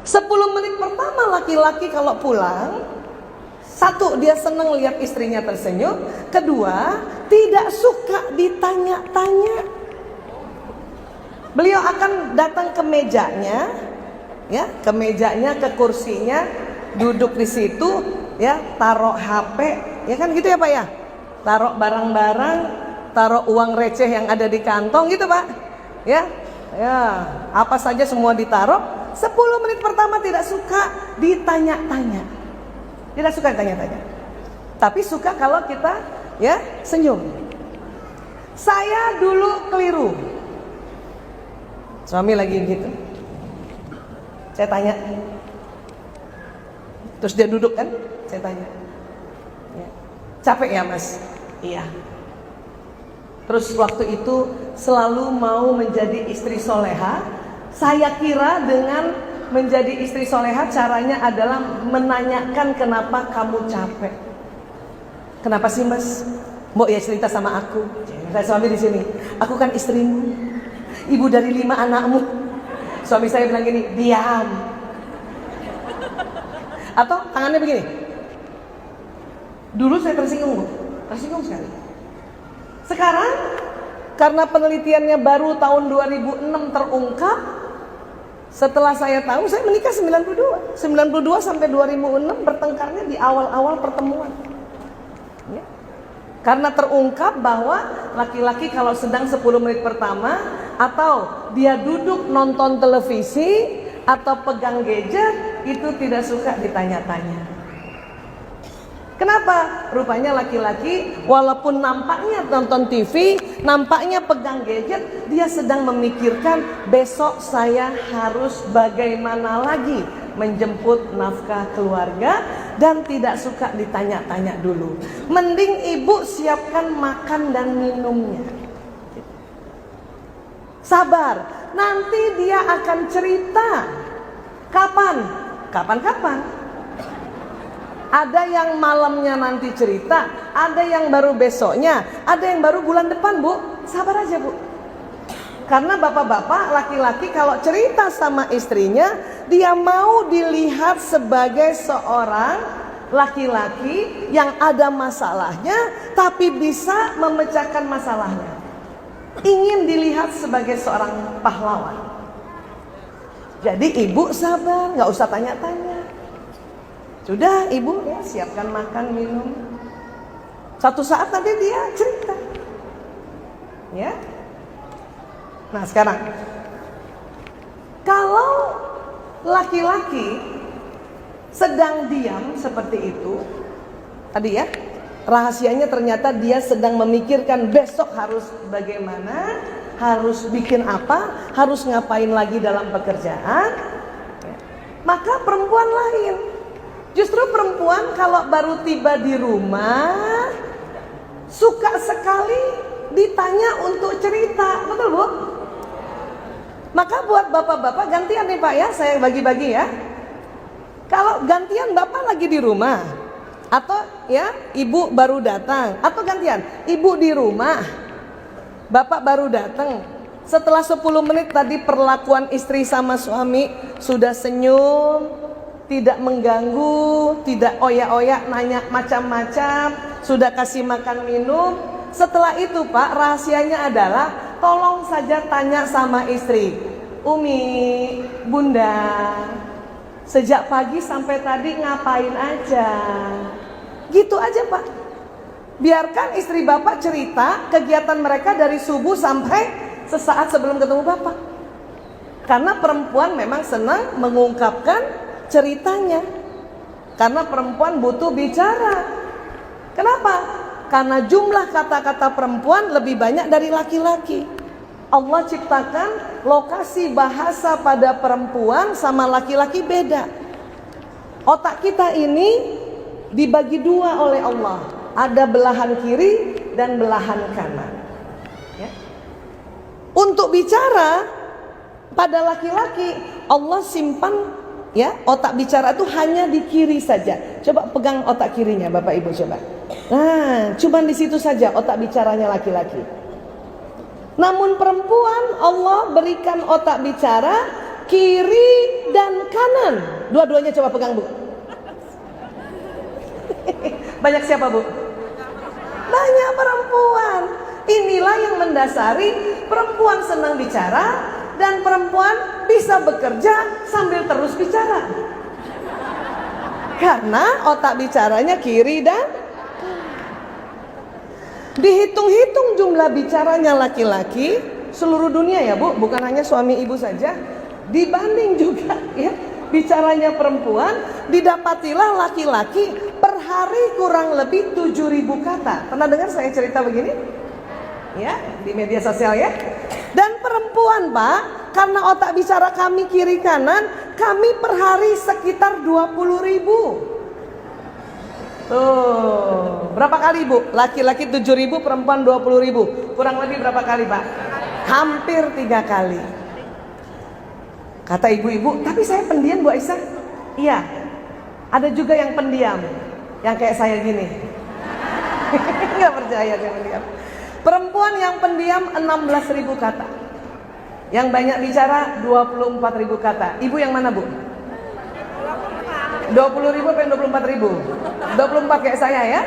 10 menit pertama laki-laki kalau pulang, satu, dia senang lihat istrinya tersenyum. Kedua, tidak suka ditanya-tanya. Beliau akan datang ke mejanya, ya, ke mejanya, ke kursinya, duduk di situ, ya, taruh HP, ya kan gitu ya Pak ya, taruh barang-barang, taruh uang receh yang ada di kantong gitu Pak, ya, apa saja semua ditaruh. 10 menit pertama tidak suka ditanya-tanya, tidak suka ditanya-tanya, tapi suka kalau kita, ya, senyum. Saya dulu keliru, suami lagi gitu, saya tanya, terus dia duduk kan, saya tanya, ya, capek ya Mas? Iya. Terus waktu itu selalu mau menjadi istri soleha. Saya kira dengan menjadi istri soleha caranya adalah menanyakan kenapa kamu capek. Kenapa sih Mas? Mbok ya cerita sama aku. Saya suami di sini. Aku kan istrimu, ibu dari 5 anakmu. Suami saya bilang gini, diam. Atau tangannya begini. Dulu saya tersinggung sekali. Sekarang karena penelitiannya baru tahun 2006 terungkap, setelah saya tahu, saya menikah 92 sampai 2006 bertengkarnya di awal-awal pertemuan, ya. Karena terungkap bahwa laki-laki kalau sedang 10 menit pertama, atau dia duduk nonton televisi atau pegang gadget, itu tidak suka ditanya-tanya. Kenapa? Rupanya laki-laki walaupun nampaknya nonton TV, nampaknya pegang gadget, dia sedang memikirkan besok saya harus bagaimana lagi menjemput nafkah keluarga, dan tidak suka ditanya-tanya dulu. Mending ibu siapkan makan dan minumnya. Sabar, nanti dia akan cerita. Kapan? Ada yang malamnya nanti cerita, ada yang baru besoknya, ada yang baru bulan depan Bu. Sabar aja Bu. Karena bapak-bapak laki-laki kalau cerita sama istrinya, dia mau dilihat sebagai seorang laki-laki yang ada masalahnya tapi bisa memecahkan masalahnya. Ingin dilihat sebagai seorang pahlawan. Jadi ibu sabar, gak usah tanya-tanya. Sudah ibu, ya, siapkan makan minum. Satu saat nanti dia cerita, ya. Nah sekarang, kalau laki-laki sedang diam seperti itu, tadi ya, rahasianya ternyata dia sedang memikirkan besok harus bagaimana, harus bikin apa, harus ngapain lagi dalam pekerjaan, ya. Maka perempuan lain, justru perempuan kalau baru tiba di rumah suka sekali ditanya untuk cerita, betul Bu? Maka buat bapak-bapak gantian nih Pak ya, saya bagi-bagi ya. Kalau gantian bapak lagi di rumah, atau ya ibu baru datang, atau gantian ibu di rumah, bapak baru datang. Setelah 10 menit tadi perlakuan istri sama suami sudah senyum, tidak mengganggu, tidak oyak-oyak nanya macam-macam, sudah kasih makan minum. Setelah itu Pak, rahasianya adalah tolong saja tanya sama istri, Umi, Bunda, sejak pagi sampai tadi ngapain aja? Gitu aja Pak. Biarkan istri bapak cerita kegiatan mereka dari subuh sampai sesaat sebelum ketemu bapak. Karena perempuan memang senang mengungkapkan ceritanya. Karena perempuan butuh bicara. Kenapa? Karena jumlah kata-kata perempuan lebih banyak dari laki-laki. Allah ciptakan lokasi bahasa pada perempuan sama laki-laki beda. Otak kita ini dibagi dua oleh Allah. Ada belahan kiri dan belahan kanan, ya. Untuk bicara pada laki-laki Allah simpan, ya, otak bicara itu hanya di kiri saja. Coba pegang otak kirinya Bapak Ibu coba. Nah, cuma di situ saja otak bicaranya laki-laki. Namun perempuan Allah berikan otak bicara kiri dan kanan. Jangan. Dua-duanya coba pegang, Bu. Banyak siapa, Bu? Banyak perempuan. Inilah yang mendasari perempuan senang bicara dan perempuan bisa bekerja sambil terus bicara. Karena otak bicaranya kiri dan dihitung-hitung jumlah bicaranya laki-laki seluruh dunia ya, Bu, bukan hanya suami ibu saja. Dibanding juga ya bicaranya perempuan, didapatilah laki-laki per hari kurang lebih 7.000 kata. Pernah dengar saya cerita begini? Ya, di media sosial ya. Dan perempuan, Pak, karena otak bicara kami kiri kanan, kami per hari sekitar 20.000. Tuh, berapa kali, Bu? Laki-laki 7.000, perempuan 20.000. Kurang lebih berapa kali, Pak? Hampir 3 kali. Kata ibu-ibu, tapi saya pendiam, Bu Aisyah. Iya, ada juga yang pendiam, yang kayak saya gini. Nggak percaya saya pendiam. Perempuan yang pendiam 16.000 kata. Yang banyak bicara 24.000 kata. Ibu yang mana, Bu? 20.000 atau 24.000? 24 kayak saya ya.